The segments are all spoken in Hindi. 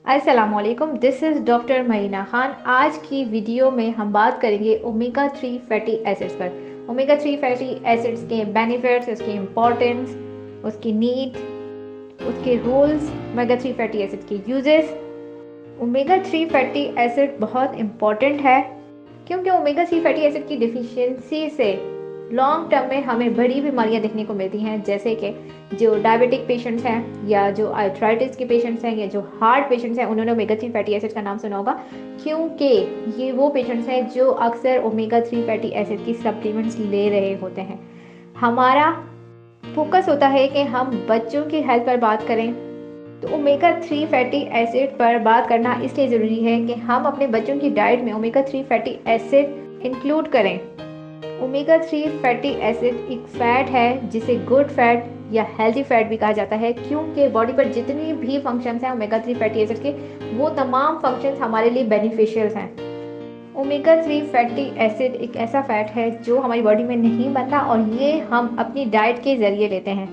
अस्सलामुअलैकुम, this is doctor Marina Khan. आज की वीडियो में हम बात करेंगे ओमेगा 3 फैटी एसिड्स पर। ओमेगा 3 फैटी एसिड्स के बेनिफिट्स, उसकी इम्पोर्टेंस, उसकी नीड, उसके रूल्स, ओमेगा 3 फैटी एसिड के यूजेस। ओमेगा 3 फैटी एसिड बहुत इम्पॉर्टेंट है क्योंकि ओमेगा 3 फैटी एसिड की डिफिशियंसी से लॉन्ग टर्म में हमें बड़ी बीमारियां देखने को मिलती हैं, जैसे कि जो डायबिटिक पेशेंट्स हैं या जो आर्थराइटिस के पेशेंट्स हैं या जो हार्ट पेशेंट्स हैं, उन्होंने ओमेगा 3 फैटी एसिड का नाम सुना होगा क्योंकि ये वो पेशेंट्स हैं जो अक्सर ओमेगा 3 फैटी एसिड की सप्लीमेंट्स ले रहे होते हैं। हमारा फोकस होता है कि हम बच्चों की हेल्थ पर बात करें, तो ओमेगा 3 फैटी एसिड पर बात करना इसलिए ज़रूरी है कि हम अपने बच्चों की डाइट में ओमेगा 3 फैटी एसिड इंक्लूड करें। ओमेगा 3 फैटी एसिड एक फैट है जिसे गुड फैट या हेल्दी फैट भी कहा जाता है क्योंकि बॉडी पर जितनी भी फंक्शंस हैं ओमेगा 3 फैटी एसिड के, वो तमाम फंक्शंस हमारे लिए बेनिफिशियल हैं। ओमेगा 3 फैटी एसिड एक ऐसा फैट है जो हमारी बॉडी में नहीं बनता और ये हम अपनी डाइट के ज़रिए लेते हैं।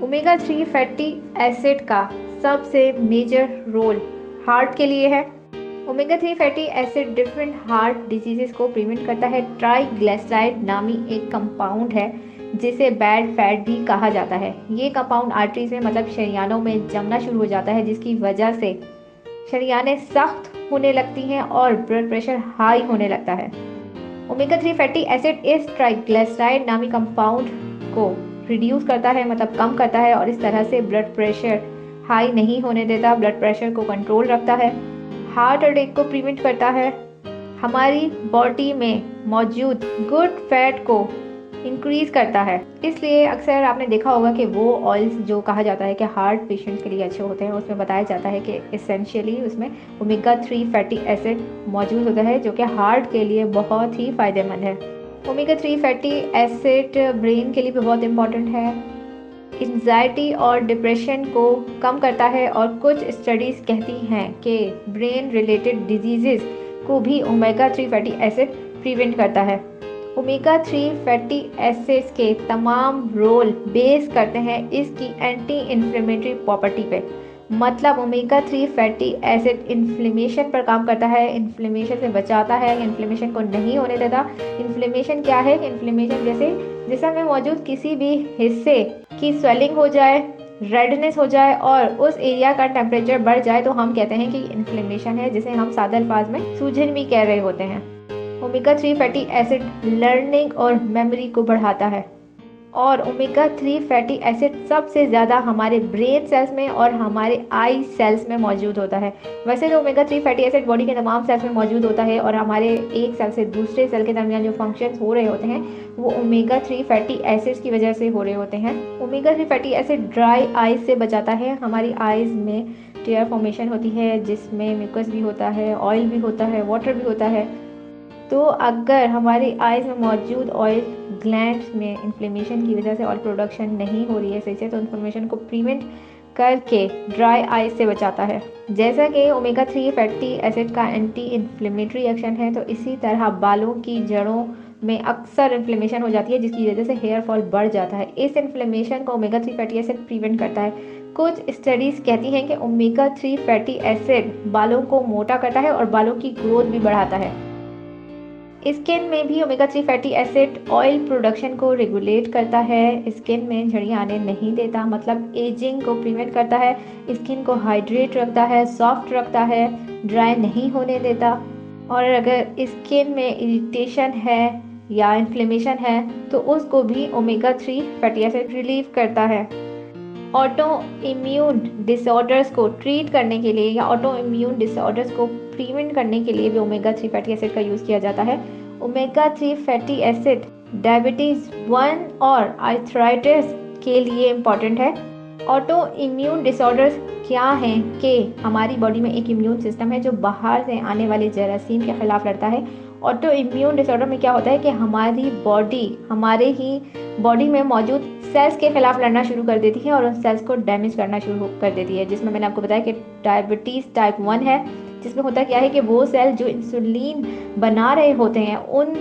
ओमेगा 3 फैटी एसिड का सबसे मेजर रोल हार्ट के लिए है। Omega 3 fatty acid different heart diseases को प्रिवेंट करता है। ट्राइग्लिसराइड नामी एक कंपाउंड है जिसे बैड फैट भी कहा जाता है। ये कंपाउंड आर्टरीज में मतलब शरियानों में जमना शुरू हो जाता है, जिसकी वजह से शरियानें सख्त होने लगती हैं और ब्लड प्रेशर हाई होने लगता है। ओमेगा 3 फैटी एसिड इस ट्राइग्लिसराइड नामी कंपाउंड को रिड्यूस करता है, मतलब कम करता है, और इस तरह से ब्लड प्रेशर हाई नहीं होने देता, ब्लड प्रेशर को कंट्रोल रखता है, हार्ट अटैक को प्रिवेंट करता है, हमारी बॉडी में मौजूद गुड फैट को इंक्रीज करता है। इसलिए अक्सर आपने देखा होगा कि वो ऑयल्स जो कहा जाता है कि हार्ट पेशेंट्स के लिए अच्छे होते हैं, उसमें बताया जाता है कि एसेंशियली उसमें ओमेगा 3 फैटी एसिड मौजूद होता है जो कि हार्ट के लिए बहुत ही फ़ायदेमंद है। ओमेगा 3 फैटी एसिड ब्रेन के लिए भी बहुत इम्पॉर्टेंट है, एंजाइटी और डिप्रेशन को कम करता है, और कुछ स्टडीज़ कहती हैं कि ब्रेन रिलेटेड डिजीज़ को भी ओमेगा 3 फैटी एसिड प्रिवेंट करता है। ओमेगा 3 फैटी एसिड्स के तमाम रोल बेस करते हैं इसकी एंटी इन्फ्लेमेटरी प्रॉपर्टी पे। मतलब ओमेगा 3 फैटी एसिड इन्फ्लेमेशन पर काम करता है, इन्फ्लेमेशन से बचाता है, इन्फ्लेमेशन को नहीं होने देता। इन्फ्लेमेशन क्या है? इन्फ्लेमेशन जैसे जिसम में मौजूद किसी भी हिस्से की स्वेलिंग हो जाए, रेडनेस हो जाए और उस एरिया का टेम्परेचर बढ़ जाए तो हम कहते हैं कि इन्फ्लेमेशन है, जिसे हम सादा अल्फाज में सूजन भी कह रहे होते हैं। ओमेगा 3 फैटी एसिड लर्निंग और मेमोरी को बढ़ाता है, और ओमेगा 3 फैटी एसिड सबसे ज़्यादा हमारे ब्रेन सेल्स में और हमारे आई सेल्स में मौजूद होता है। वैसे तो ओमेगा 3 फैटी एसिड बॉडी के तमाम सेल्स में मौजूद होता है और हमारे एक सेल से दूसरे सेल के दरमियान जो फंक्शंस हो रहे होते हैं वो ओमेगा 3 फैटी एसिड्स की वजह से हो रहे होते हैं। Omega 3 fatty acid dry eyes से बचाता है। हमारी आइज़ में टेयर फॉर्मेशन होती है जिसमें म्यूकस भी होता है, ऑयल भी होता है, वाटर भी होता है। तो अगर हमारी आइज़ में मौजूद ऑयल ग्लैंड्स में इन्फ्लेमेशन की वजह से ऑयल प्रोडक्शन नहीं हो रही है सही से, तो इन्फ्लेमेशन को प्रिवेंट करके ड्राई आइज से बचाता है। जैसा कि ओमेगा 3 फैटी एसिड का एंटी इन्फ्लेमेटरी एक्शन है, तो इसी तरह बालों की जड़ों में अक्सर इन्फ्लेमेशन हो जाती है जिसकी वजह से हेयर फॉल बढ़ जाता है। इस इन्फ्लेमेशन को ओमेगा 3 फैटी एसिड प्रिवेंट करता है। कुछ स्टडीज़ कहती हैं कि ओमेगा 3 फैटी एसिड बालों को मोटा करता है और बालों की ग्रोथ भी बढ़ाता है। स्किन में भी omega 3 fatty acid oil production को रेगुलेट करता है, स्किन में झड़ियाँ आने नहीं देता, मतलब एजिंग को प्रिवेंट करता है, स्किन को हाइड्रेट रखता है, सॉफ्ट रखता है, ड्राई नहीं होने देता। और अगर स्किन में इरिटेशन है या इन्फ्लेमेशन है तो उसको भी ओमेगा 3 फैटी एसिड रिलीव करता है। ऑटो इम्यून डिसऑर्डर्स को ट्रीट करने के लिए या ऑटो इम्यून डिसऑर्डर्स को प्रिवेंट करने के लिए भी ओमेगा 3 फैटी एसिड का यूज़ किया जाता है। ओमेगा 3 फैटी एसिड डायबिटीज़ 1 और आर्थराइटिस के लिए इम्पॉर्टेंट है। ऑटो इम्यून डिसऑर्डर्स क्या हैं कि हमारी बॉडी में एक इम्यून सिस्टम है जो बाहर से आने वाले जरासीम के खिलाफ लड़ता है। ऑटो इम्यून डिसऑर्डर में क्या होता है कि हमारी बॉडी हमारे ही बॉडी में मौजूद सेल्स के खिलाफ लड़ना शुरू कर देती है और उन सेल्स को डैमेज करना शुरू कर देती है, जिसमें मैंने आपको बताया कि डायबिटीज़ टाइप 1 है, जिसमें होता क्या है कि वो सेल जो इंसुलिन बना रहे होते हैं उन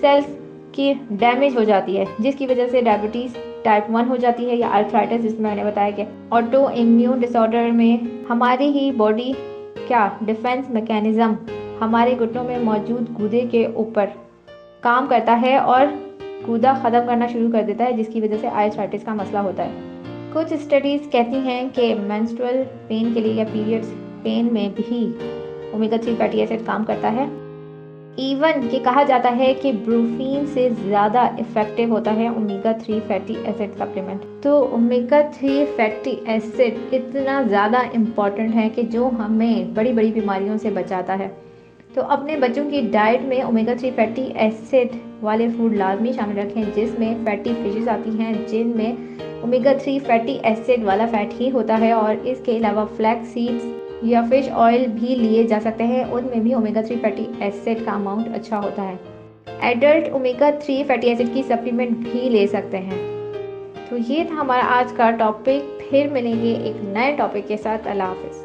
सेल्स की डैमेज हो जाती है, जिसकी वजह से डायबिटीज़ टाइप 1 हो जाती है, या आर्थराइटिस जिसमें मैंने बताया कि ऑटो इम्यून डिसऑर्डर में हमारी ही बॉडी क्या डिफेंस मैकेनिज्म हमारे घुटनों में मौजूद गूदे के ऊपर काम करता है और गूदा ख़त्म करना शुरू कर देता है, जिसकी वजह से आर्थराइटिस का मसला होता है। कुछ स्टडीज़ कहती हैं कि मेंस्ट्रुअल पेन के लिए या पीरियड्स पेन में भी ओमेगा 3 फैटी एसिड काम करता है। इवन कि कहा जाता है कि ब्रूफीन से ज़्यादा इफ़ेक्टिव होता है ओमेगा 3 फैटी एसिड सप्लीमेंट। तो ओमेगा 3 फैटी एसिड इतना ज़्यादा इम्पॉर्टेंट है कि जो हमें बड़ी बड़ी बीमारियों से बचाता है। तो अपने बच्चों की डाइट में ओमेगा 3 फैटी एसिड वाले फूड लाजमी शामिल रखें, जिसमें फैटी फिशेस आती हैं जिनमें ओमेगा 3 फैटी एसिड वाला फ़ैट ही होता है। और इसके अलावा फ्लैक्स सीड्स या फिश ऑयल भी लिए जा सकते हैं, उनमें भी ओमेगा 3 फैटी एसिड का अमाउंट अच्छा होता है। एडल्ट ओमेगा 3 फैटी एसिड की सप्लीमेंट भी ले सकते हैं। तो ये था हमारा आज का टॉपिक। फिर मिलेंगे एक नए टॉपिक के साथ। अल्लाह हाफिज़।